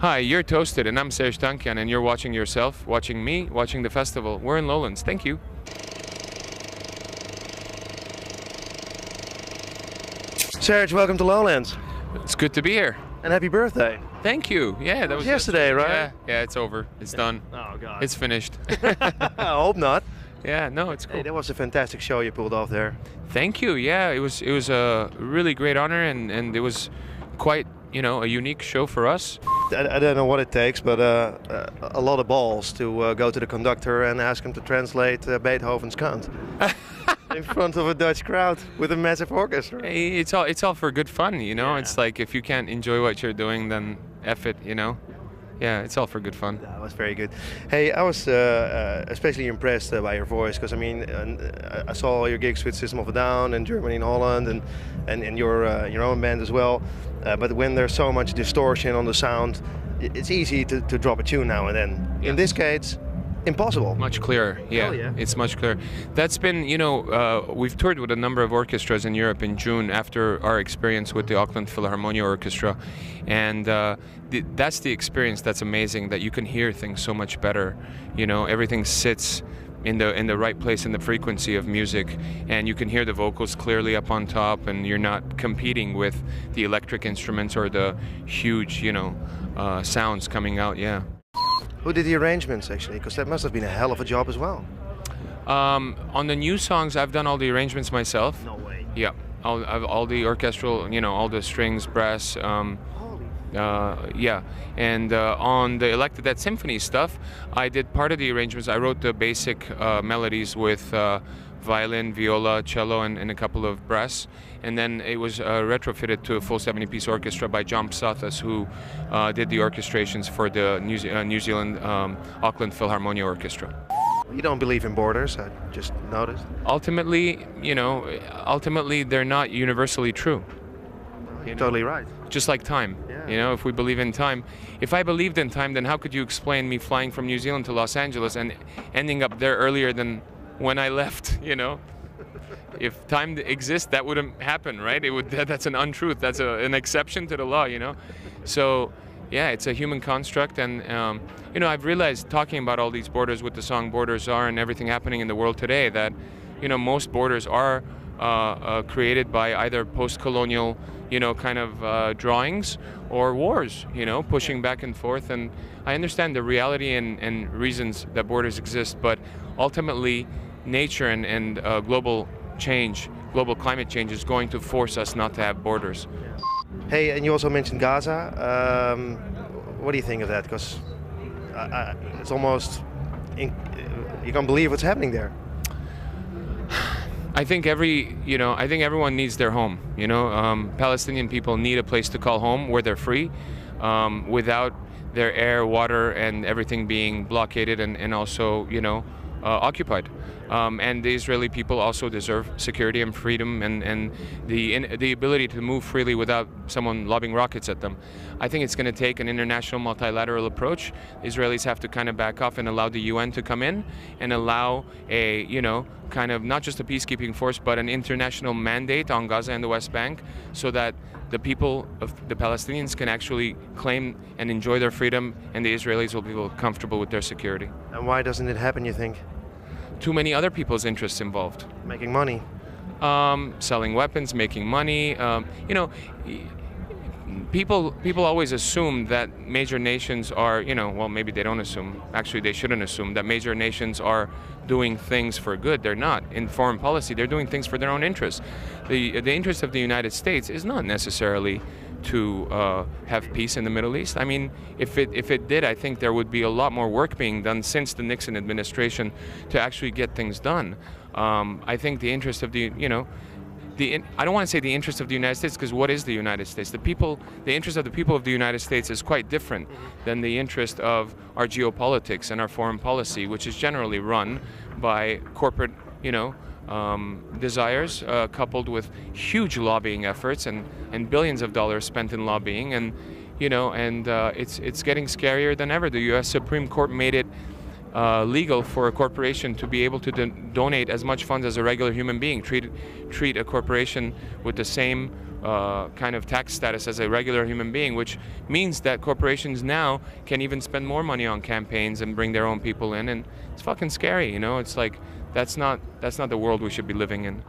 Hi, you're Toasted, and I'm Serj Tankian, and you're watching yourself, watching me, watching the festival. We're in Lowlands. Thank you. Serj, welcome to Lowlands. It's good to be here. And happy birthday. Thank you. Yeah, that was yesterday, right? Yeah, it's over. It's done. Oh, God. It's finished. I hope not. Yeah, no, it's cool. Hey, that was a fantastic show you pulled off there. Thank you. Yeah, it was a really great honor, and it was quite, a unique show for us. I don't know what it takes, but a lot of balls to go to the conductor and ask him to translate Beethoven's Kant in front of a Dutch crowd with a massive orchestra. Hey, it's all for good fun, Yeah. It's like if you can't enjoy what you're doing, then F it, Yeah, it's all for good fun. That was very good. Hey, I was especially impressed by your voice because I saw your gigs with System of a Down in Germany and Holland and your own band as well. But when there's so much distortion on the sound, it's easy to drop a tune now and then. Yeah. In this case, impossible. Much clearer, yeah. Hell yeah. It's much clearer. That's been, we've toured with a number of orchestras in Europe in June after our experience with the Auckland Philharmonia Orchestra, and that's the experience that's amazing, that you can hear things so much better. Everything sits in the right place in the frequency of music, and you can hear the vocals clearly up on top, and you're not competing with the electric instruments or the huge, sounds coming out, yeah. Who did the arrangements actually? Because that must have been a hell of a job as well. On the new songs, I've done all the arrangements myself. No way. Yeah, all the orchestral, all the strings, brass. Yeah, and on the Elected That Symphony stuff, I did part of the arrangements. I wrote the basic melodies with violin, viola, cello, and a couple of brass, and then it was retrofitted to a full 70-piece orchestra by John Psathas, who did the orchestrations for the New Zealand Auckland Philharmonia Orchestra. You don't believe in borders, I just noticed. Ultimately, they're not universally true. You're totally right. Just like time. Yeah. If we believe in time. If I believed in time, then how could you explain me flying from New Zealand to Los Angeles and ending up there earlier than when I left, If time exists, that wouldn't happen, right? That's an untruth. That's an exception to the law, So, yeah, it's a human construct, and I've realized, talking about all these borders, what the song Borders Are and everything happening in the world today, that most borders are created by either post-colonial drawings or wars, pushing back and forth. And I understand the reality and reasons that borders exist, but ultimately nature and global climate change is going to force us not to have borders. Hey, and you also mentioned Gaza. What do you think of that? Because it's almost, you can't believe what's happening there. I think everyone needs their home. Palestinian people need a place to call home where they're free, without their air, water, and everything being blockaded and also, occupied. And the Israeli people also deserve security and freedom and the ability to move freely without someone lobbing rockets at them. I think it's going to take an international multilateral approach. Israelis have to kind of back off and allow the UN to come in and allow a, not just a peacekeeping force, but an international mandate on Gaza and the West Bank, so that the people of the Palestinians can actually claim and enjoy their freedom, and the Israelis will be comfortable with their security. And why doesn't it happen, you think? Too many other people's interests involved. Making money. Selling weapons, making money. People always assume that major nations are, well, maybe they don't assume. Actually, they shouldn't assume that major nations are doing things for good. They're not. In foreign policy, they're doing things for their own interests. The interest of the United States is not necessarily to have peace in the Middle East. I mean, if it did, I think there would be a lot more work being done since the Nixon administration to actually get things done. I think the interest of I don't want to say the interest of the United States, because what is the United States? The interest of the people of the United States is quite different than the interest of our geopolitics and our foreign policy, which is generally run by corporate, desires, coupled with huge lobbying efforts and billions of dollars spent in lobbying, and it's getting scarier than ever. The U.S. Supreme Court made it legal for a corporation to be able to donate as much funds as a regular human being. Treat a corporation with the same kind of tax status as a regular human being, which means that corporations now can even spend more money on campaigns and bring their own people in, and it's fucking scary, you know. It's like that's not the world we should be living in.